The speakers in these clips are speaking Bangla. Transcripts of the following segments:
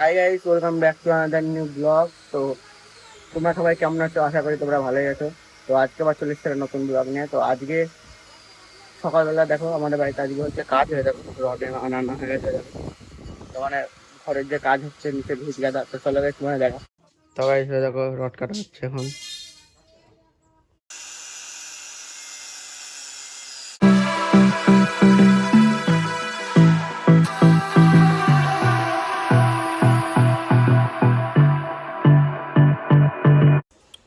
Hi guys, welcome back to another new blog. তো তোমরা সবাই কেমন আছো? আশা করি তোমরা ভালোই আছো। তো আজকে আবার চলে এসেছে একটা নতুন ব্লগ নিয়ে। তো আজকে সকালবেলা দেখো আমাদের বাড়িতে আজকে হচ্ছে কাজ হয়ে, দেখো রডে আনানো হয়ে গেছে দেখো। তো মানে ঘরের যে কাজ হচ্ছে নিচে ভিজ গাদা, তো চলো গাইস তোমার দেখা। তো গাইস দেখো রড কাটা হচ্ছে এখন।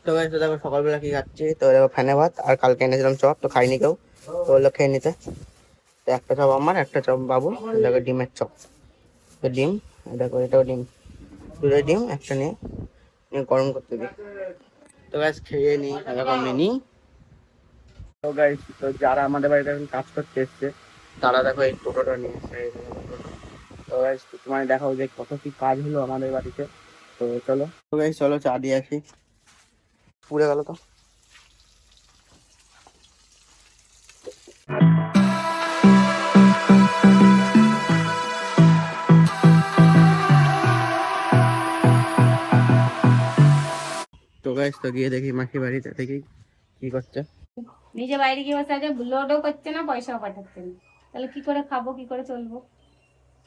তো গাইস দেখো সকালবেলা কি খাচ্ছি, তো দেখো ফ্যানে ভাত, আর কালকে এনেছিলাম চপ, তো খাইনি কেউ, তো বললো খেয়ে নিতে। তো একটা চপ আমার, একটা চপ বাবু, দেখো ডিমের চপ। তো ডিম, দেখো এটাও ডিম, দুটো ডিম একটা নিয়ে নিয়ে গরম করতে দিই। তো গাইস খেয়ে নিই এরকম মিনি। তো গাইস, তো যারা আমাদের বাড়িতে এখন কাজ করতে এসছে তারা দেখো এই টোটোটা নিয়ে এসছে, এই দেখো টোটো। তো গাইস তোমার দেখাও যে কত কি কাজ হলো আমাদের বাড়িতে। তো চলো, তো গাইস চলো চা দিয়ে আসি, পুড়ে গেল তো। তো গাইস তো গিয়ে দেখি মাসি বাড়িতে, দেখি কি করছে। নিজে বাইরে গিয়ে বসে আছে, লোডও করছে না, পয়সাও পাঠাচ্ছে না। তাহলে কি করে খাবো, কি করে চলবো?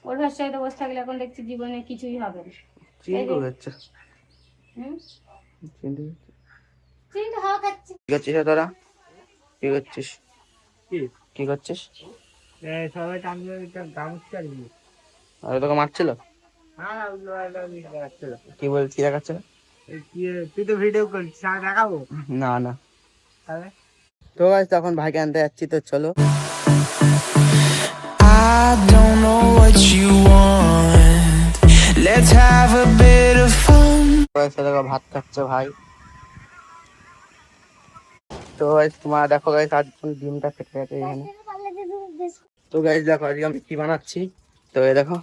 ওর ভাষায় তো বসে থাকলে এখন দেখছি জীবনে কিছুই হবে না। এই চিন্টু যে হচ্ছে, হুম, চিন্টু চিন্তা হাওয়া খাচ্ছে। কি করছিস রে তোরা? কি করছিস? কি কি করছিস? সবাই টানলে গামছা দিবি। আরে তোকে মারছিল? হ্যাঁ, কি বলছি দেখাচ্ছে? তুই তো ভিডিও করছিস, আমি দেখাবো? না না। তাহলে তো গাইস তখন ভাইকে আনতে যাচ্ছি, তো চলো। I don't know what you want. Let's have a bit of fun. দেখো ভাত খাচ্ছে ভাই। তো গাইস তোমার দেখো গাইস আজ ডিমটা ফেটে গেছে এখানে। তো গাইস দেখো আজকে আমি কি বানাচ্ছি। তো এই দেখো,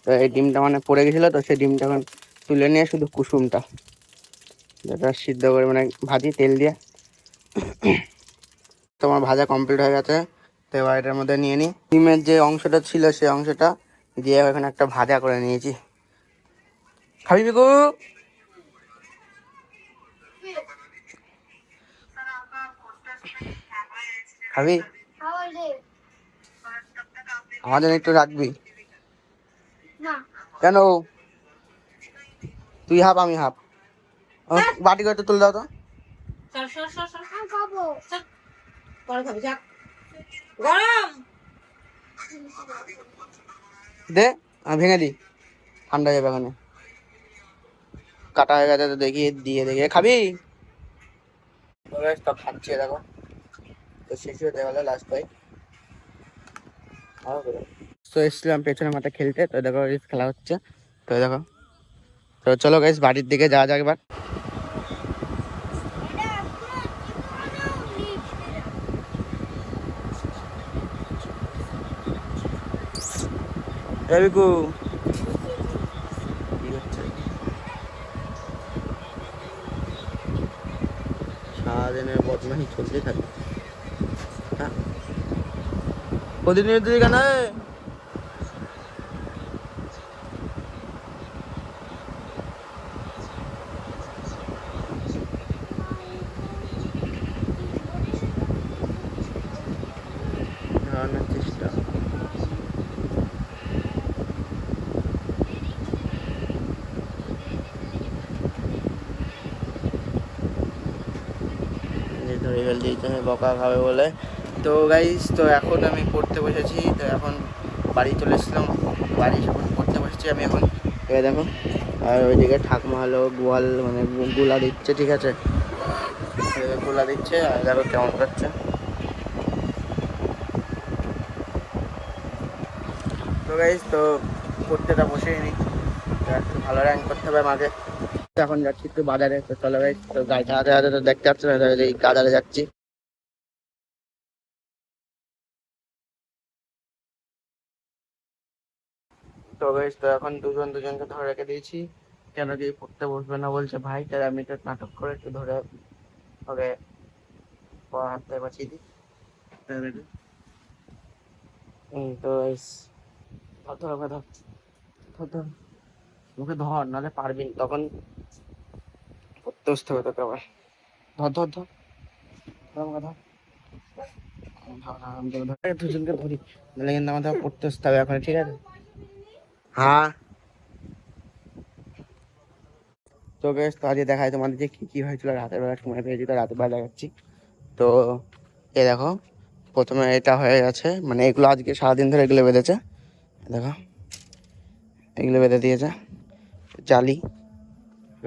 তো এই ডিমটা মানে পড়ে গেছিল, তো সেই ডিমটা এখন তুলে নিয়ে শুধু কুসুমটা যেটা সিদ্ধ করে মানে ভাজি তেল দিয়ে। তোমার ভাজা কমপ্লিট হয়ে গেছে। তো এবার এটার মধ্যে নিয়ে নিই ডিমের যে অংশটা ছিল, সেই অংশটা দিয়ে এখানে একটা ভাজা করে নিয়েছি। খাবি বিকু? খাবি? আমাদের একটু রাখবি? কেন? তুই হাফ আমি হাফ। বাটি করে তুলে দাও তো। গরম। দে, আমি ভেঙে দিই, ঠান্ডা যাবে ওখানে। কাটা হয়ে গেছে, তো দেখি দিয়ে দেখি খাবি। তো খাচ্ছি দেখো, তো শেষ হতে গেলো লাস্ট পাই। তো এসেছিলাম পেছনে মাঠে খেলতে, তো দেখো খেলা হচ্ছে। তো দেখো, তো চলো গাইস বাড়ির দিকে যাওয়া যাক এবার। বিকু কি হচ্ছে? সারাদিনের বদমাহি চলতে থাকে। হ্যাঁ, প্রতিদিন কেন? ধরানোর চেষ্টা। ধরে ফেলছি তুমি বকা খাবে বলে। তো গাইস তো এখন আমি পড়তে বসেছি, তো এখন বাড়ি চলে এসেছিলাম। বাড়ি যখন পড়তে বসেছি আমি এখন, এবার দেখো, আর ওইদিকে ঠাকুমা হলো গোয়াল মানে গুলা দিচ্ছে, ঠিক আছে, গুলা দিচ্ছে, আর দেখো কেমন করছে। তো গাইস তো পড়তেটা বসেই নি, তো একটু ভালো র্যাঙ্ক করতে হবে মাঝে। তো এখন যাচ্ছি একটু বাজারে, তো চলো গাইস, তো গাড়ি চালাতে চালাতে তো দেখতে পাচ্ছ না, তো এই বাজারে যাচ্ছি। তো গাইস তো এখন দুজন দুজনকে ধরে রেখে দিয়েছি, কেন কি পড়তে বসবে না বলছে ভাই, তাই আমি তো নাটক করে একটু ধরে ওকে হাতে বাঁচিয়ে দিই। তো গাইস ধর ধর ধর ধর ধর। মুখে ধর, নাহলে পারবি না, তখন পড়তে বসতে হবে তোকে আবার। ধর ধর ধর ধর আমাকে ধর। আমি তোকে ধর, দুজনকে ধরি, নাহলে কিন্তু আমাদের আবার পড়তে বসতে হবে এখন, ঠিক আছে? হ্যাঁ। তো বেশ, তো আজকে দেখায় তোমাদের যে কি কি হয়েছিল রাতের বেলা, সময় পেয়েছি তো রাতের বেলা দেখাচ্ছি। তো এ দেখো, প্রথমে এটা হয়ে গেছে, মানে এগুলো আজকে সারাদিন ধরে এগুলো বেঁধেছে, দেখো এগুলো বেঁধে দিয়েছে জালি,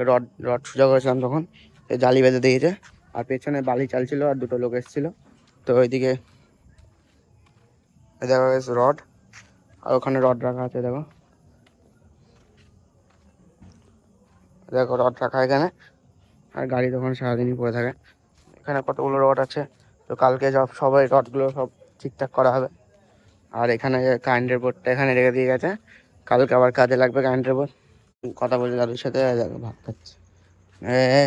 রড রড সোজা করেছিলাম তখন, এই জালি বেঁধে দিয়েছে। আর পেছনে বালি চালছিল আর দুটো লোক এসেছিল। তো ওইদিকে এই দেখো রড, আর ওখানে রড রাখা আছে, দেখো দেখো রড রাখা এখানে। আর গাড়ি তখন সারাদিনই পড়ে থাকে। এখানে কতগুলো রড আছে, তো কালকে সবাই রডগুলো সব ঠিকঠাক করা হবে। আর এখানে কারেন্টের বোর্ডটা এখানে রেখে দিয়ে গেছে, কালকে আবার কাজে লাগবে কারেন্টের বোর্ড। কথা বলে দাদুর সাথে, দেখো ভাত খাচ্ছে, এ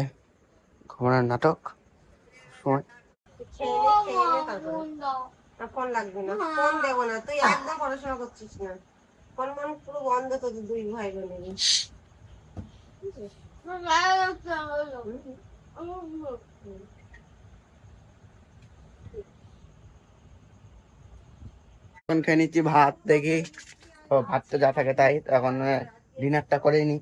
ঘুমানোর নাটক সময়। ফোন লাগবে না, ফোন দেবো না, তুই একদম পড়াশোনা করছিস না। ফোন মন পুরো বন্ধ তোদের দুই ভাই বোনের। এখন খেয়ে নিচ্ছি ভাত, দেখি ও ভাত তো যা থাকে তাই, তো এখন ডিনারটা করেই নি।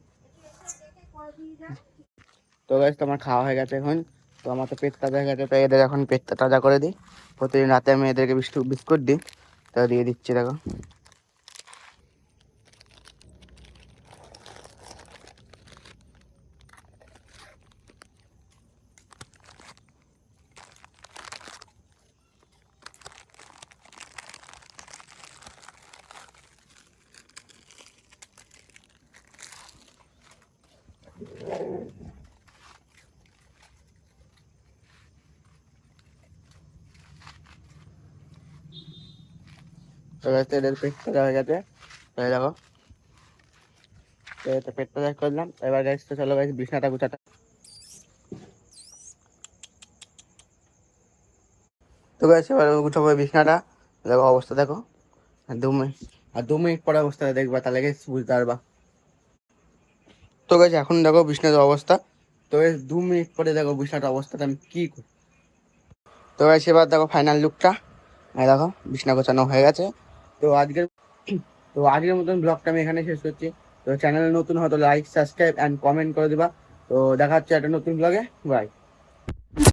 তো গাইস তোমার খাওয়া হয়ে গেছে এখন, তো আমার তো পেট তাজা হয়ে গেছে, তো এদের এখন পেটটা তাজা করে দিই। প্রতিদিন রাতে আমি এদেরকে বিস্কুট দিই, তো দিয়ে দিচ্ছি দেখো। তো গাইস এদের পেট তাজা হয়ে গেছে, তো এই দেখো, তো এতে পেট তাজা করলাম। এবার গাইস তো চলো গাইস বিছনাটা গুছাতে। তো গাইস এবার গুছাবো বিছনাটা, দেখো অবস্থা দেখো। আর 2 মিনিট, আর 2 মিনিট পরে অবস্থাটা দেখবা, তাহলে গাইস বুঝতে পারবা। তো গাইস এখন দেখো বিছনার অবস্থা, তো গাইস 2 মিনিট পরে দেখো বিছনাটার অবস্থাটা আমি কি করি। তো গাইস এবার দেখো ফাইনাল লুকটা, এই দেখো বিছনা গোছানো হয়ে গেছে। তো আজকের তো আজকের মতন ব্লগটা আমি এখানে শেষ করছি। তো চ্যানেলে নতুন হয়তো লাইক সাবস্ক্রাইব অ্যান্ড কমেন্ট করে দিবা। তো দেখা হচ্ছে একটা নতুন ব্লগে, বাই।